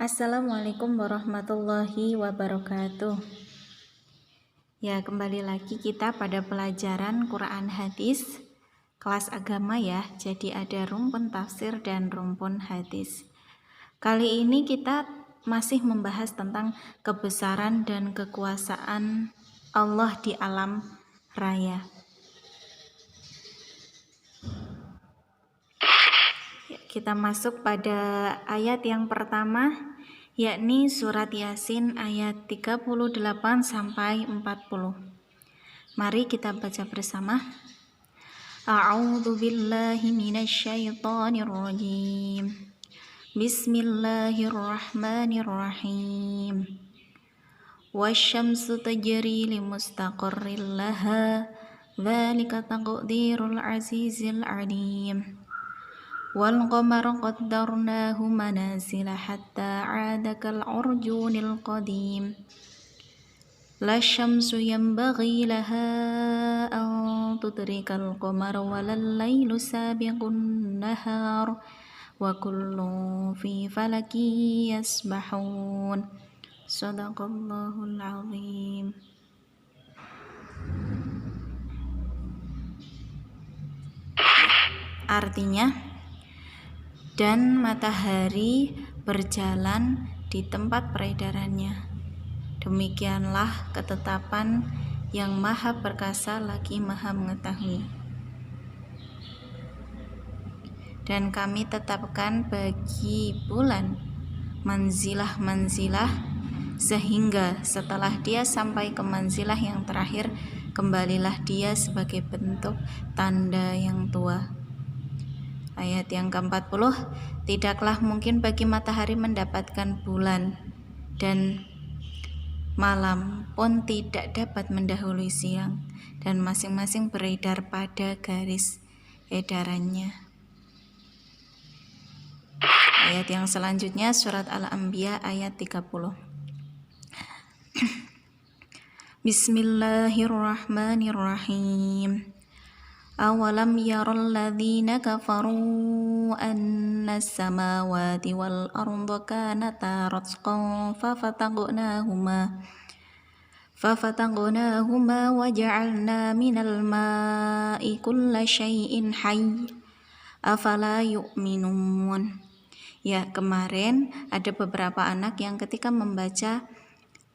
Assalamualaikum warahmatullahi wabarakatuh. Ya, kembali lagi kita pada pelajaran Quran Hadis kelas agama ya. Jadi ada rumpun tafsir dan rumpun hadis. Kali ini kita masih membahas tentang kebesaran dan kekuasaan Allah di alam raya. Kita masuk pada ayat yang pertama, yakni surat Yasin ayat 38 sampai 40. Mari kita baca bersama. A'udzu billahi minasyaitonir rajim. Bismillahirrahmanirrahim. Wasyamsu tajri limustaqarril laha, dzalika taqdirul azizil alim. والقمر قدرناه منازل حتى عاد كالعرجون القديم لا الشمس ينبغي لها أن تدرك القمر ولا الليل سابق النهار وكل في فلك يسبحون صدق الله العظيم. Artinya, dan matahari berjalan di tempat peredarannya. Demikianlah ketetapan yang maha perkasa lagi maha mengetahui. Dan kami tetapkan bagi bulan manzilah-manzilah, sehingga setelah dia sampai ke manzilah yang terakhir, kembalilah dia sebagai bentuk tanda yang tua. Ayat yang ke-40, tidaklah mungkin bagi matahari mendapatkan bulan, dan malam pun tidak dapat mendahului siang, dan masing-masing beredar pada garis edarannya. Ayat yang selanjutnya surat Al-Anbiya ayat 30. Bismillahirrahmanirrahim. Awalam yaral ladzina kafaru anna as-samawati wal arda kanata ratqan fafataqnahuma wa ja'alna minal ma'i kulla syai'in hayy afala yu'minun. Ya, kemarin ada beberapa anak yang ketika membaca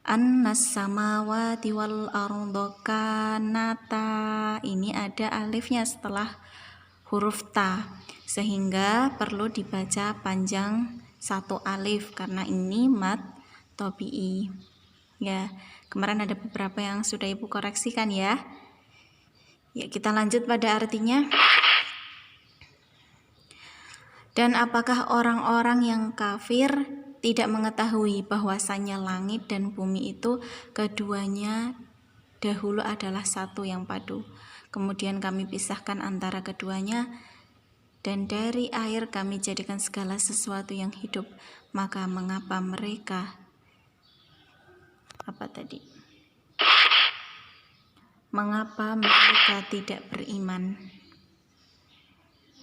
Annas samawati wal arda kanata, ini ada alifnya setelah huruf ta, sehingga perlu dibaca panjang satu alif karena ini mad tabi'i. Ya, kemarin ada beberapa yang sudah Ibu koreksikan ya. Ya, kita lanjut pada artinya. Dan apakah orang-orang yang kafir tidak mengetahui bahwasannya langit dan bumi itu keduanya dahulu adalah satu yang padu. Kemudian kami pisahkan antara keduanya, dan dari air kami jadikan segala sesuatu yang hidup. Maka mengapa mereka Mengapa mereka tidak beriman?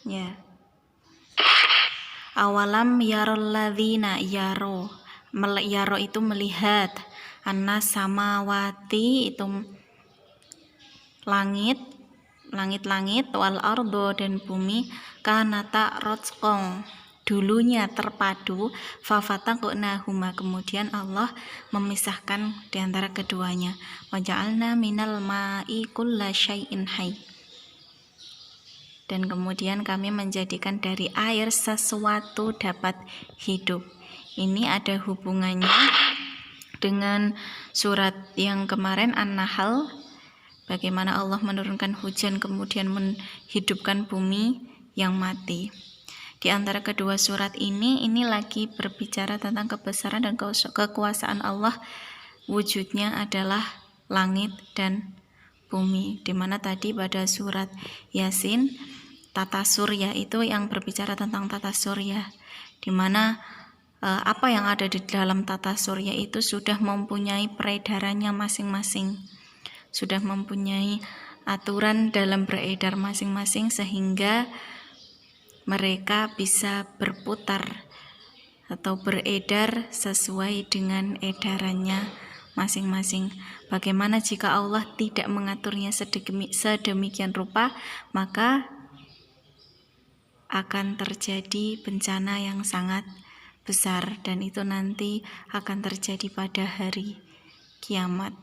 Ya. Awalam yarol ladzina, yaro itu melihat, anna samawati itu langit, wal ardo dan bumi, kanata ratqan dulunya terpadu, fafataqnahuma kemudian Allah memisahkan di antara keduanya, wa ja'alna minal ma'i kulla syai'in hayy, dan kemudian kami menjadikan dari air sesuatu dapat hidup. Ini ada hubungannya dengan surat yang kemarin An-Nahl, bagaimana Allah menurunkan hujan kemudian menghidupkan bumi yang mati. Di antara kedua surat ini lagi berbicara tentang kebesaran dan kekuasaan Allah. Wujudnya adalah langit dan bumi, dimana tadi pada surat Yasin tata surya itu yang berbicara tentang tata surya, dimana apa yang ada di dalam tata surya itu sudah mempunyai peredarannya masing-masing, sudah mempunyai aturan dalam beredar masing-masing, sehingga mereka bisa berputar atau beredar sesuai dengan edarannya masing-masing. Bagaimana jika Allah tidak mengaturnya sedemikian rupa, maka akan terjadi bencana yang sangat besar, dan itu nanti akan terjadi pada hari kiamat.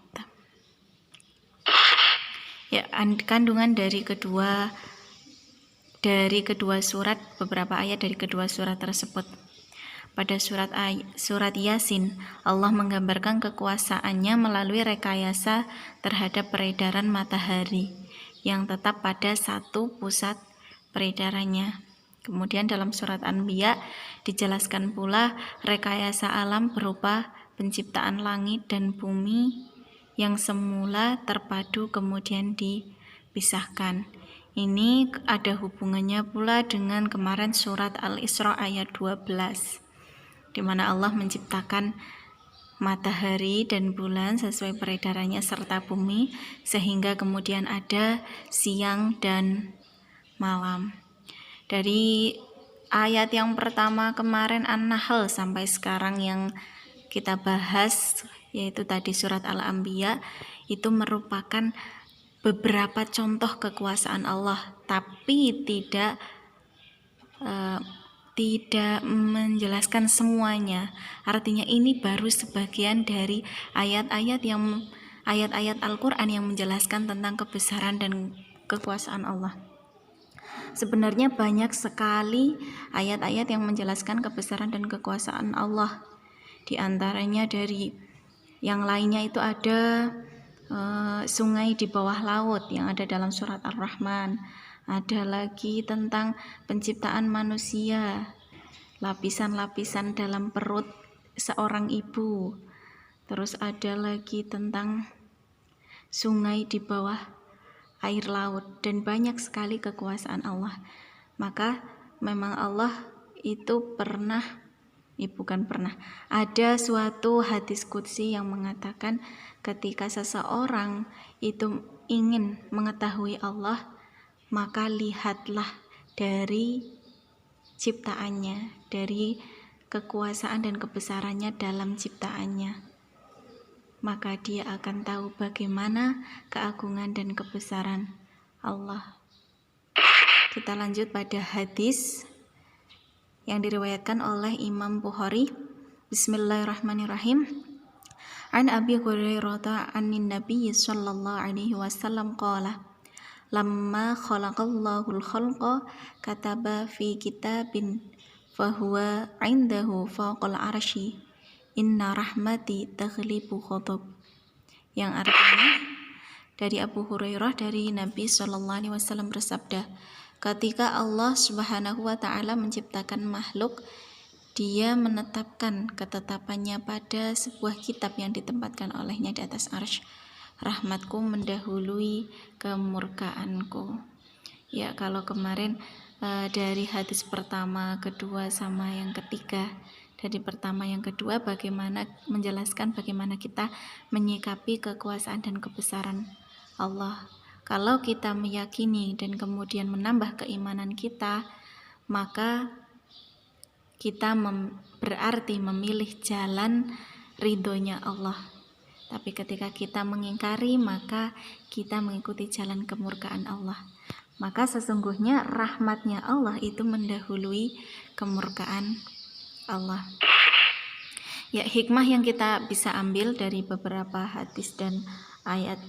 Ya, kandungan dari kedua surat, beberapa ayat dari kedua surat tersebut. Pada surat Yasin, Allah menggambarkan kekuasaannya melalui rekayasa terhadap peredaran matahari yang tetap pada satu pusat peredarannya. Kemudian dalam surat Anbiya dijelaskan pula rekayasa alam berupa penciptaan langit dan bumi yang semula terpadu kemudian dipisahkan. Ini ada hubungannya pula dengan kemarin surat Al-Isra ayat 12, di mana Allah menciptakan matahari dan bulan sesuai peredarannya serta bumi, sehingga kemudian ada siang dan malam. Dari ayat yang pertama kemarin An-Nahl sampai sekarang yang kita bahas, yaitu tadi surat Al-Anbiya, itu merupakan beberapa contoh kekuasaan Allah, tapi tidak menjelaskan semuanya. Artinya ini baru sebagian dari ayat-ayat Al-Quran yang menjelaskan tentang kebesaran dan kekuasaan Allah. Sebenarnya banyak sekali ayat-ayat yang menjelaskan kebesaran dan kekuasaan Allah. Di antaranya dari yang lainnya itu ada sungai di bawah laut yang ada dalam surat Ar-Rahman. Ada lagi tentang penciptaan manusia, lapisan-lapisan dalam perut seorang ibu. Terus ada lagi tentang sungai di bawah air laut, dan banyak sekali kekuasaan Allah. Maka memang Allah itu ada suatu hadis qudsi yang mengatakan ketika seseorang itu ingin mengetahui Allah, maka lihatlah dari ciptaannya, dari kekuasaan dan kebesarannya dalam ciptaannya, maka dia akan tahu bagaimana keagungan dan kebesaran Allah. Kita lanjut pada hadis yang diriwayatkan oleh Imam Bukhari. Bismillahirrahmanirrahim. An Abi Hurairah anin Nabi sallallahu alaihi wasallam qala lamma khalaqallahu al-khalqa kataba fi kitabin fahuwa 'indahu fawqal 'arsy inna rahmati taghlibu ghadab, yang artinya dari Abu Hurairah dari Nabi sallallahu alaihi wasallam bersabda, ketika Allah Subhanahu wa taala menciptakan makhluk, Dia menetapkan ketetapannya pada sebuah kitab yang ditempatkan olehnya di atas arsy. Rahmatku mendahului kemurkaanku. Ya, kalau kemarin dari hadis pertama, kedua, sama yang ketiga. Dari pertama yang kedua menjelaskan bagaimana kita menyikapi kekuasaan dan kebesaran Allah. Kalau kita meyakini dan kemudian menambah keimanan kita, maka kita berarti memilih jalan ridhonya Allah. Tapi ketika kita mengingkari, maka kita mengikuti jalan kemurkaan Allah. Maka sesungguhnya rahmatnya Allah itu mendahului kemurkaan Allah. Ya, hikmah yang kita bisa ambil dari beberapa hadis dan ayat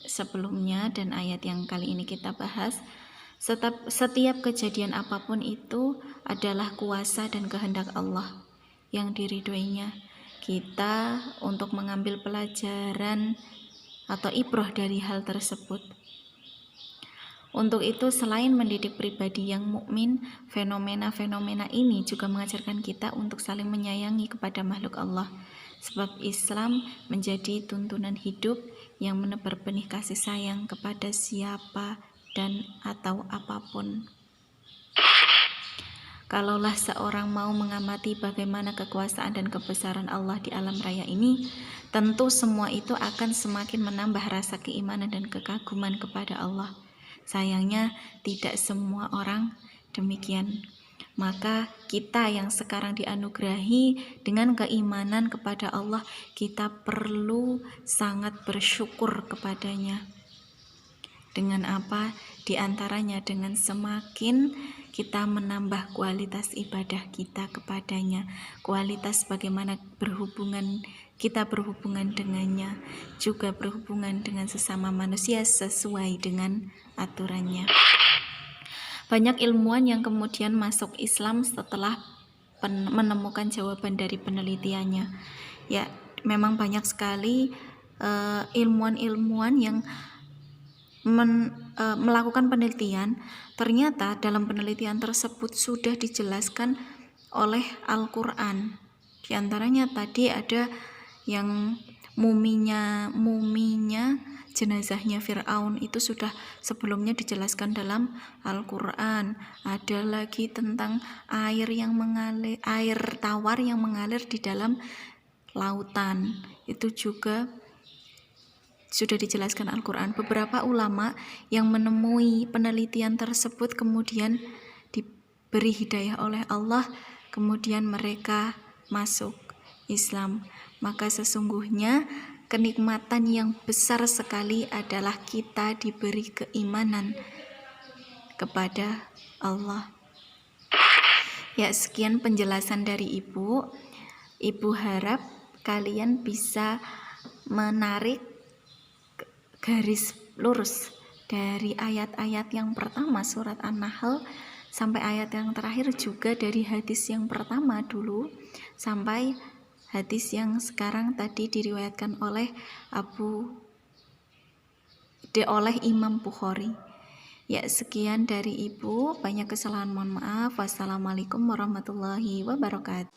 sebelumnya dan ayat yang kali ini kita bahas, setiap kejadian apapun itu adalah kuasa dan kehendak Allah yang diridhoinya. Kita untuk mengambil pelajaran atau ibrah dari hal tersebut. Untuk itu, selain mendidik pribadi yang mukmin, fenomena-fenomena ini juga mengajarkan kita untuk saling menyayangi kepada makhluk Allah. Sebab Islam menjadi tuntunan hidup yang menebar benih kasih sayang kepada siapa dan atau apapun. Kalaulah seorang mau mengamati bagaimana kekuasaan dan kebesaran Allah di alam raya ini, tentu semua itu akan semakin menambah rasa keimanan dan kekaguman kepada Allah. Sayangnya tidak semua orang demikian. Maka kita yang sekarang dianugerahi dengan keimanan kepada Allah, kita perlu sangat bersyukur kepadanya. Dengan apa? Di antaranya dengan semakin kita menambah kualitas ibadah kita kepadanya, kualitas bagaimana kita berhubungan dengannya, juga berhubungan dengan sesama manusia sesuai dengan aturannya. Banyak ilmuwan yang kemudian masuk Islam setelah menemukan jawaban dari penelitiannya. Ya, memang banyak sekali ilmuwan-ilmuwan yang melakukan penelitian. Ternyata dalam penelitian tersebut sudah dijelaskan oleh Al-Quran. Di antaranya tadi ada yang muminya jenazahnya Fir'aun itu sudah sebelumnya dijelaskan dalam Al-Quran. Ada lagi tentang air tawar yang mengalir di dalam lautan, itu juga sudah dijelaskan Al-Quran. Beberapa ulama yang menemui penelitian tersebut kemudian diberi hidayah oleh Allah, kemudian mereka masuk Islam. Maka sesungguhnya kenikmatan yang besar sekali adalah kita diberi keimanan kepada Allah. Ya, sekian penjelasan dari Ibu. Ibu harap kalian bisa menarik garis lurus dari ayat-ayat yang pertama surat An-Nahl sampai ayat yang terakhir, juga dari hadis yang pertama dulu sampai hadis yang sekarang tadi diriwayatkan oleh Imam Bukhari. Ya, sekian dari Ibu. Banyak kesalahan, mohon maaf. Wassalamualaikum warahmatullahi wabarakatuh.